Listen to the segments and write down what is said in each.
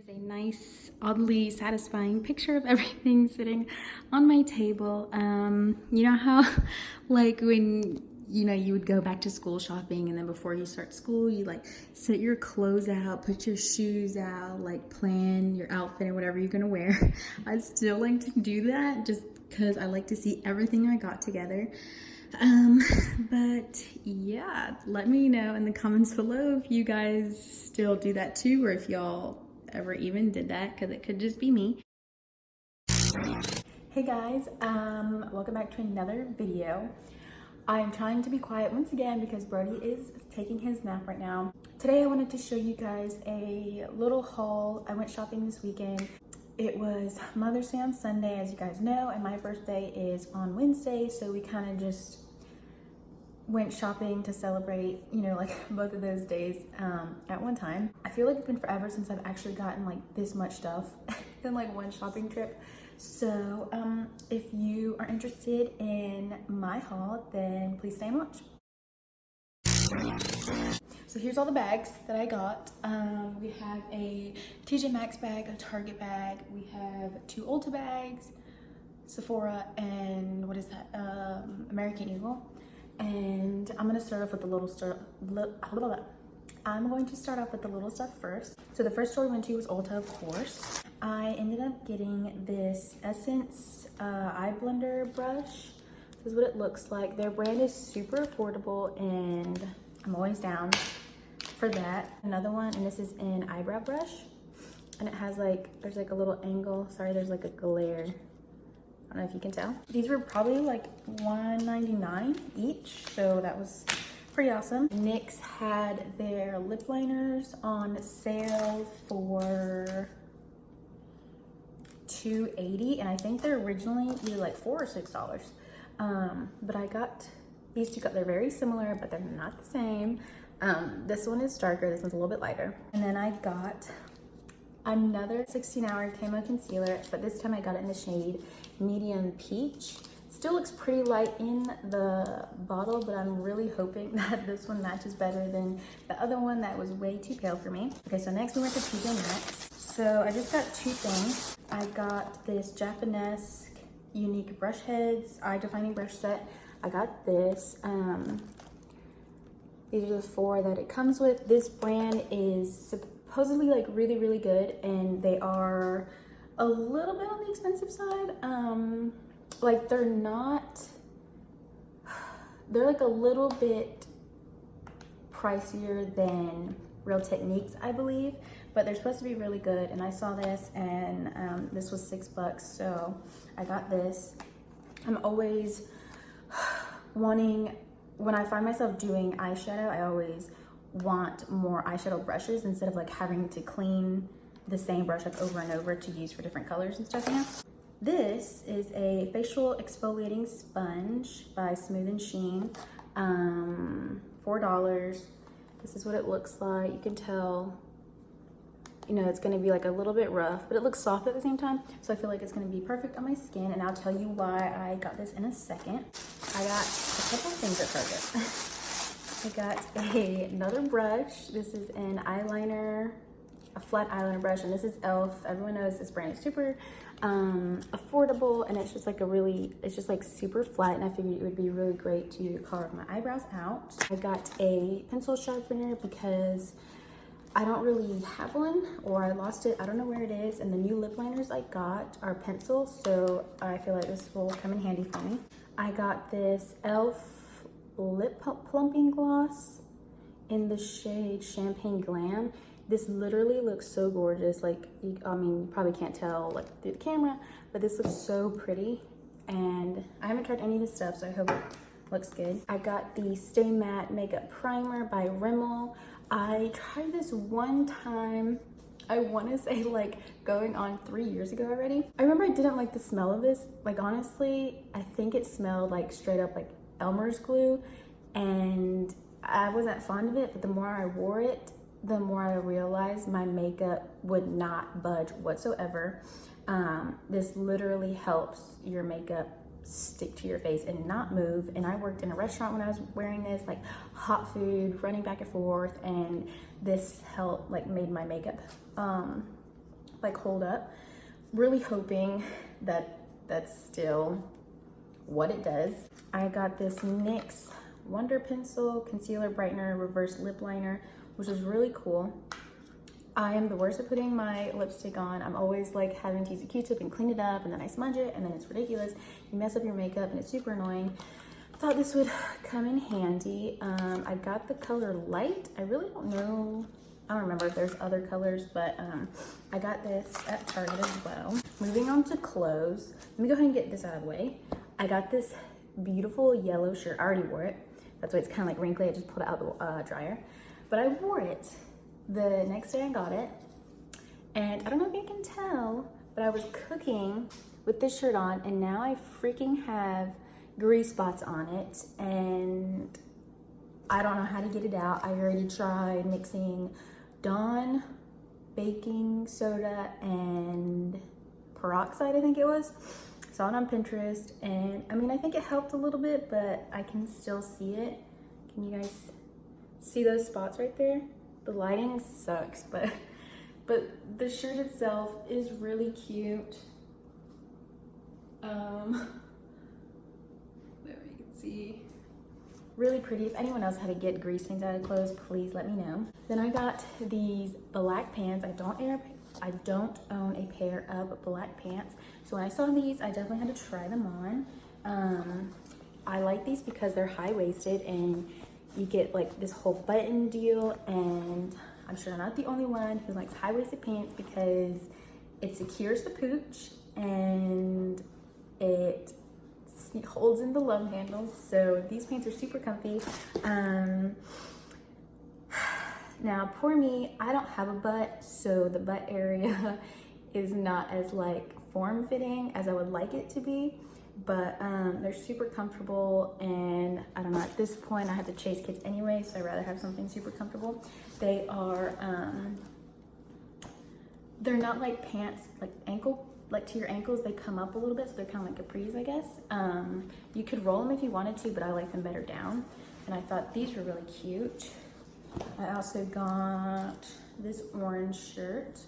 a nice, oddly satisfying picture of everything sitting on my table. You know how like when you would go back to school shopping, and then before you start school you like set your clothes out, put your shoes out, like plan your outfit and whatever you're gonna wear. I still like to do that just because I like to see everything I got together. But yeah, let me know in the comments below if you guys still do that too, or if y'all ever even did that, because it could just be me. Hey guys, welcome back to another video. I'm trying to be quiet once again because Brody is taking his nap right now. Today I wanted to show you guys a little haul. I went shopping this weekend. It was Mother's Day on Sunday, as you guys know, and my birthday is on Wednesday, so we kind of just went shopping to celebrate, like both of those days at one time. I feel like it's been forever since I've actually gotten like this much stuff in like one shopping trip. So if you are interested in my haul, then please stay and watch. So here's all the bags that I got. We have a TJ Maxx bag, a Target bag. We have 2 Ulta bags, Sephora, and what is that? American Eagle. And I'm gonna start off with the little stuff. I'm going to start off with the little stuff first. So the first store we went to was Ulta, of course. I ended up getting this Essence eye blender brush. This is what it looks like. Their brand is super affordable and I'm always down for that. Another one, and this is an eyebrow brush. And it has there's like a little angle. Sorry, there's like a glare. I don't know if you can tell. These were probably like $1.99 each, so that was pretty awesome. NYX had their lip liners on sale for $2.80, and I think they're originally either like $4 or $6. But I got these two. They're very similar, but they're not the same. This one is darker. This one's a little bit lighter. And then I got another 16-hour camo concealer, but this time I got it in the shade medium peach. Still looks pretty light in the bottle, but I'm really hoping that this one matches better than the other one that was way too pale for me. Okay, so next we went to TJ Maxx. So I just got 2 things. I got this Japanese unique brush heads, eye defining brush set. I got this. These are the 4 that it comes with. This brand is supposedly like really good, and they are a little bit on the expensive side. Like they're like a little bit pricier than Real Techniques, I believe, but they're supposed to be really good. And I saw this, and this was $6, so I got this. I'm always wanting, when I find myself doing eyeshadow, I always want more eyeshadow brushes instead of like having to clean the same brush like over and over to use for different colors and stuff, This is a facial exfoliating sponge by Smooth & Sheen, $4. This is what it looks like. You can tell, it's gonna be like a little bit rough, but it looks soft at the same time. So I feel like it's gonna be perfect on my skin, and I'll tell you why I got this in a second. I got a couple things at Target. I got another brush. This is an eyeliner, a flat eyeliner brush, and this is e.l.f. Everyone knows this brand is super affordable, and it's just like it's just like super flat, and I figured it would be really great to carve my eyebrows out. I got a pencil sharpener because I don't really have one, or I lost it. I don't know where it is, and the new lip liners I got are pencils, so I feel like this will come in handy for me. I got this e.l.f. lip plumping gloss in the shade Champagne Glam. This literally looks so gorgeous. Like, I mean, you probably can't tell like through the camera, but this looks so pretty. And I haven't tried any of this stuff, so I hope it looks good. I got the Stay Matte Makeup Primer by Rimmel. I tried this one time, I want to say like going on 3 years ago already. I remember I didn't like the smell of this. Like, honestly, I think it smelled like straight up like Elmer's glue, and I wasn't fond of it, but the more I wore it, the more I realized my makeup would not budge whatsoever. This literally helps your makeup stick to your face and not move. And I worked in a restaurant when I was wearing this, like hot food, running back and forth, and this helped, like, made my makeup like hold up. Really hoping that that's still what it does. I got this NYX Wonder Pencil Concealer Brightener Reverse Lip Liner, which is really cool. I am the worst at putting my lipstick on. I'm always like having to use a Q-tip and clean it up, and then I smudge it, and then it's ridiculous. You mess up your makeup and it's super annoying. I thought this would come in handy. I got the color Light. I really don't know, I don't remember if there's other colors, but I got this at Target as well. Moving on to clothes. Let me go ahead and get this out of the way. I got this beautiful yellow shirt. I already wore it. That's why it's kind of like wrinkly. I just pulled it out of the dryer. But I wore it the next day I got it. And I don't know if you can tell, but I was cooking with this shirt on, and now I freaking have grease spots on it, and I don't know how to get it out. I already tried mixing Dawn baking soda and peroxide, I think it was. Saw it on Pinterest, and I mean, I think it helped a little bit, but I can still see it. Can you guys see those spots right there? The lighting sucks, but the shirt itself is really cute. There you can see. Really pretty. If anyone else had to get grease stains out of clothes, please let me know. Then I got these black pants. I don't own a pair of black pants. So when I saw these, I definitely had to try them on. I like these because they're high-waisted and you get like this whole button deal, and I'm sure I'm not the only one who likes high-waisted pants because it secures the pooch and it holds in the love handles. So these pants are super comfy. Now, poor me, I don't have a butt, so the butt area is not as like form-fitting as I would like it to be, but they're super comfortable, and I don't know, at this point I have to chase kids anyway, so I'd rather have something super comfortable. They are, they're not like pants, like to your ankles, they come up a little bit, so they're kind of like capris, I guess. You could roll them if you wanted to, but I like them better down, and I thought these were really cute. I also got this orange shirt.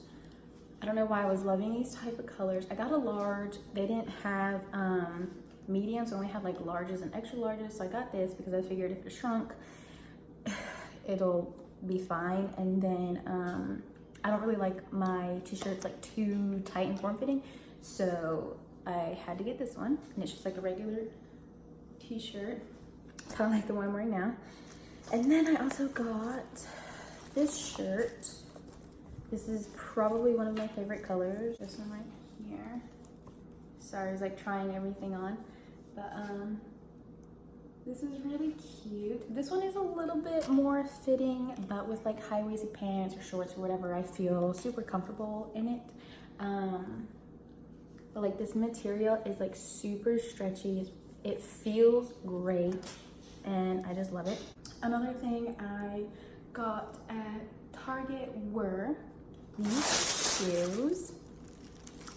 I don't know why I was loving these type of colors. I got a large. They didn't have mediums, only had like larges and extra larges, so I got this because I figured if it shrunk, it'll be fine. And then I don't really like my t-shirts like too tight and form-fitting, so I had to get this one, and it's just like a regular t-shirt, kind of like the one I'm wearing now. And then I also got this shirt. This is probably one of my favorite colors. This one right here. Sorry, I was like trying everything on, but this is really cute. This one is a little bit more fitting, but with like high-waisted pants or shorts or whatever, I feel super comfortable in it. But like this material is like super stretchy. It feels great, and I just love it. Another thing I got at Target were these shoes.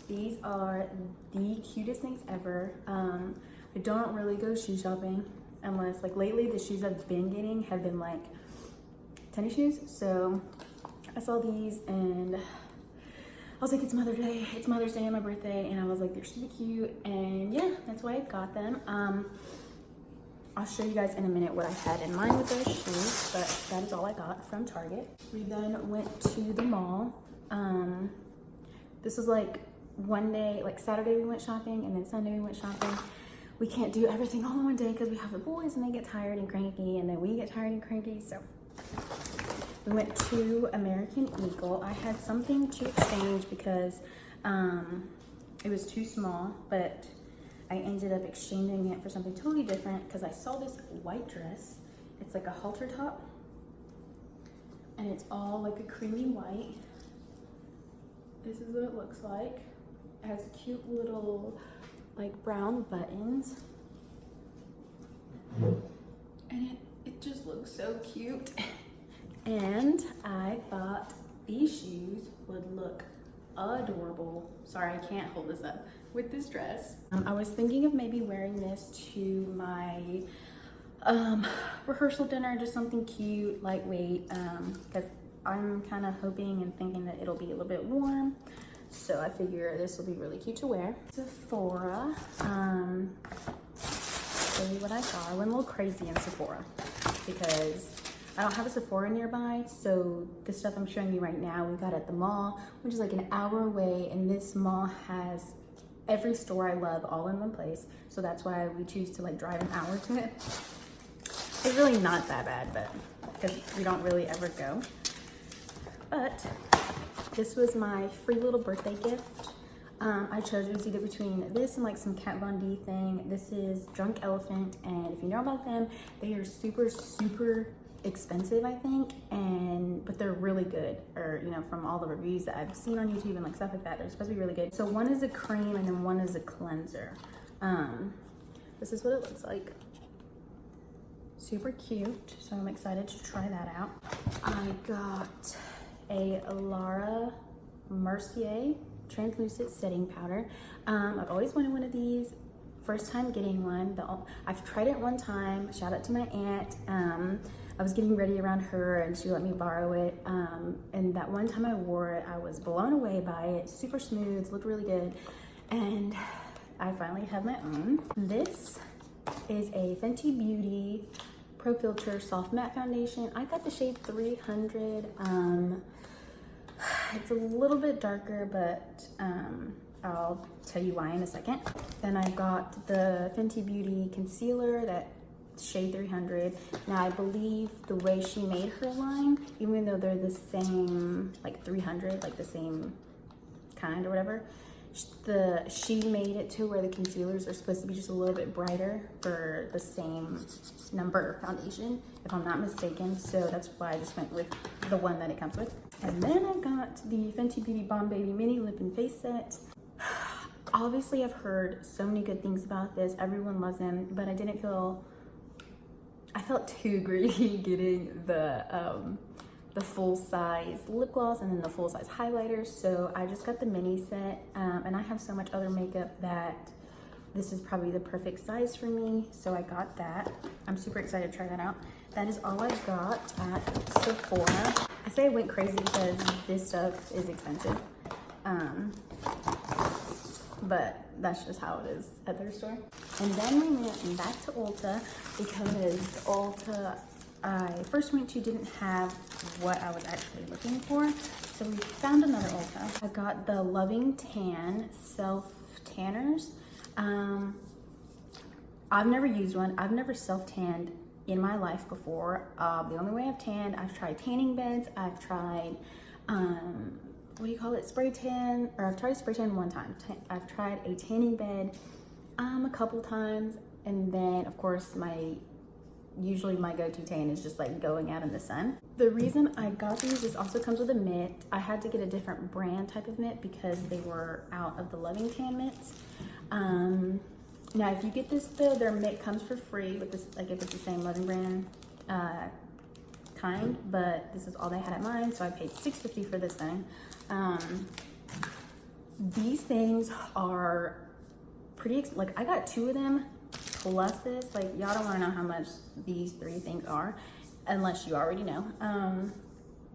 These are the cutest things ever. I don't really go shoe shopping unless, like, lately the shoes I've been getting have been like tennis shoes. So I saw these and I was like, it's Mother's Day and my birthday, and I was like, they're super cute, and yeah, that's why I got them. I'll show you guys in a minute what I had in mind with those shoes, but that is all I got from Target. We then went to the mall. This was like one day, like Saturday we went shopping, and then Sunday we went shopping. We can't do everything all in one day because we have the boys and they get tired and cranky, and then we get tired and cranky, so we went to American Eagle. I had something to exchange because it was too small, but I ended up exchanging it for something totally different because I saw this white dress. It's like a halter top, and it's all like a creamy white. This is what it looks like. It has cute little like brown buttons, and it just looks so cute. And I thought these shoes would look adorable. Sorry, I can't hold this up with this dress. I was thinking of maybe wearing this to my rehearsal dinner, just something cute, lightweight, because I'm kind of hoping and thinking that it'll be a little bit warm. So I figure this will be really cute to wear. Sephora, show you what I got. I went a little crazy in Sephora because I don't have a Sephora nearby. So the stuff I'm showing you right now, we got at the mall, which is like an hour away. And this mall has every store I love all in one place. So that's why we choose to like drive an hour to it. It's really not that bad, but because we don't really ever go. But this was my free little birthday gift. I chose, it was either between this and like some Kat Von D thing. This is Drunk Elephant, and if you know about them, they are super, super expensive, I think, but they're really good, or you know, from all the reviews that I've seen on YouTube and like stuff like that, they're supposed to be really good. So one is a cream and then one is a cleanser. This is what it looks like. Super cute, so I'm excited to try that out. I got a Laura Mercier translucent setting powder. I've always wanted one of these. First time getting one. I've tried it one time. Shout out to my aunt. I was getting ready around her and she let me borrow it. And that one time I wore it, I was blown away by it. Super smooth, looked really good. And I finally have my own. This is a Fenty Beauty Pro Filter Soft Matte Foundation. I got the shade 300. It's a little bit darker, but I'll tell you why in a second. Then I got the Fenty Beauty Concealer, that shade 300. Now I believe the way she made her line, even though they're the same, like 300, like the same kind or whatever, she made it to where the concealers are supposed to be just a little bit brighter for the same number of foundation, if I'm not mistaken. So that's why I just went with the one that it comes with. And then I got the Fenty Beauty Bomb Baby Mini Lip and Face Set. Obviously I've heard so many good things about this. Everyone loves them, but I felt too greedy getting the full size lip gloss and then the full size highlighter. So I just got the mini set, and I have so much other makeup that this is probably the perfect size for me. So I got that. I'm super excited to try that out. That is all I got at Sephora. I say I went crazy because this stuff is expensive. But that's just how it is at their store. And then we went back to Ulta because Ulta I first went to didn't have what I was actually looking for. So we found another Ulta. I got the Loving Tan Self Tanners. I've never used one. I've never self-tanned in my life before. The only way I've tanned, I've tried tanning beds. I've tried, what do you call it? Spray tan, or I've tried spray tan one time. I've tried a tanning bed a couple times. And then of course usually my go-to tan is just like going out in the sun. The reason I got these, this also comes with a mitt. I had to get a different brand type of mitt because they were out of the Loving Tan mitts. Now if you get this though, their mitt comes for free with this, like if it's the same Loving brand kind, but this is all they had at mine, so I paid $6.50 for this thing. These things are pretty, like I got 2 of them plus this. Like y'all don't want to know how much these 3 things are unless you already know.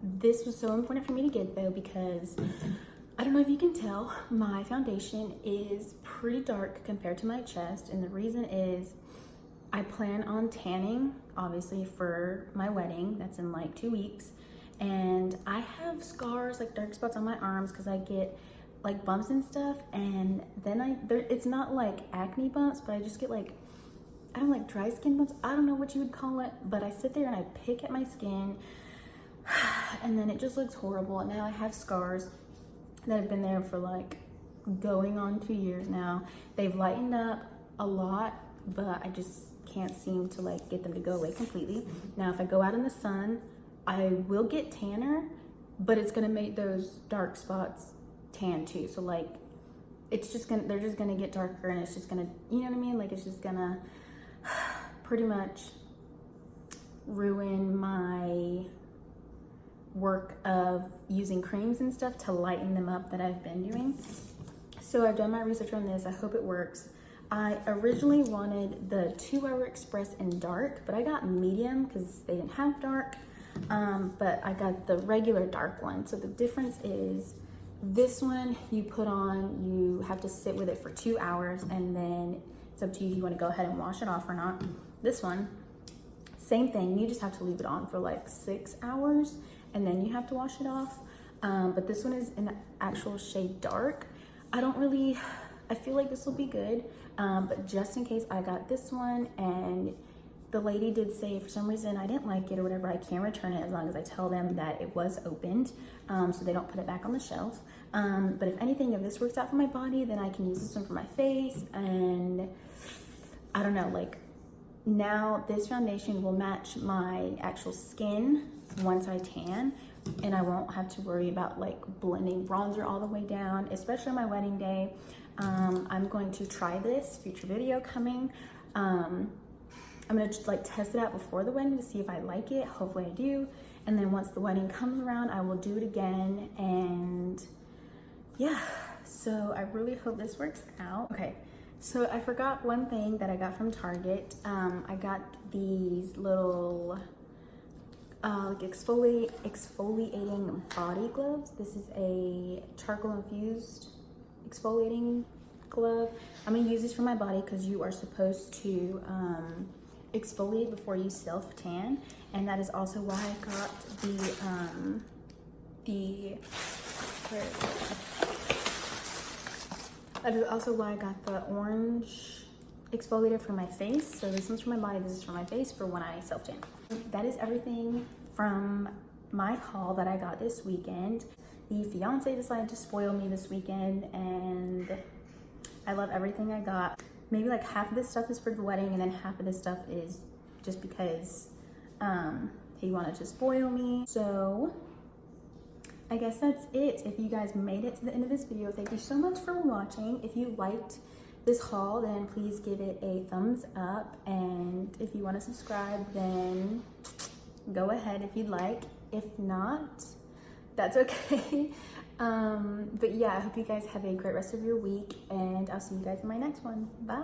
This was so important for me to get though because I don't know if you can tell, my foundation is pretty dark compared to my chest, and the reason is I plan on tanning obviously for my wedding that's in like 2 weeks, and I have scars, like dark spots on my arms because I get like bumps and stuff, and then it's not like acne bumps, but I just get like, I don't like dry skin bumps. I don't know what you would call it, but I sit there and I pick at my skin and then it just looks horrible. And now I have scars that have been there for like going on 2 years now. They've lightened up a lot, but I just can't seem to like get them to go away completely. Now, if I go out in the sun, I will get tanner, but it's gonna make those dark spots tan too. So like, they're just gonna get darker, and it's just gonna, you know what I mean? Like it's just gonna pretty much ruin my work of using creams and stuff to lighten them up that I've been doing. So I've done my research on this. I hope it works. I originally wanted the 2 Hour Express in dark, but I got medium because they didn't have dark. But I got the regular dark one. So the difference is This one you put on, you have to sit with it for 2 hours, and then it's up to you if you want to go ahead and wash it off or not. This one, same thing, you just have to leave it on for like 6 hours and then you have to wash it off. But this one is in the actual shade dark. I feel like this will be good, but just in case, I got this one, and the lady did say for some reason I didn't like it or whatever, I can return it as long as I tell them that it was opened, so they don't put it back on the shelf. But if anything, if this works out for my body, then I can use this one for my face. And I don't know, like, now this foundation will match my actual skin once I tan, and I won't have to worry about like blending bronzer all the way down, especially on my wedding day. I'm going to try this, future video coming. I'm gonna like test it out before the wedding to see if I like it. Hopefully I do. And then once the wedding comes around, I will do it again. And yeah, so I really hope this works out. Okay, so I forgot one thing that I got from Target. I got these little like exfoliating body gloves. This is a charcoal infused exfoliating glove. I'm gonna use this for my body because you are supposed to exfoliate before you self tan, and that is also why I got that is also why I got the orange exfoliator for my face. So this one's for my body, this is for my face for when I self tan. That is everything from my haul that I got this weekend. The fiance decided to spoil me this weekend, and I love everything I got. Maybe like half of this stuff is for the wedding, and then half of this stuff is just because he wanted to spoil me. So I guess that's it. If you guys made it to the end of this video, thank you so much for watching. If you liked this haul, then please give it a thumbs up, and if you want to subscribe, then go ahead if you'd like. If not, that's okay. But yeah, I hope you guys have a great rest of your week, and I'll see you guys in my next one. Bye.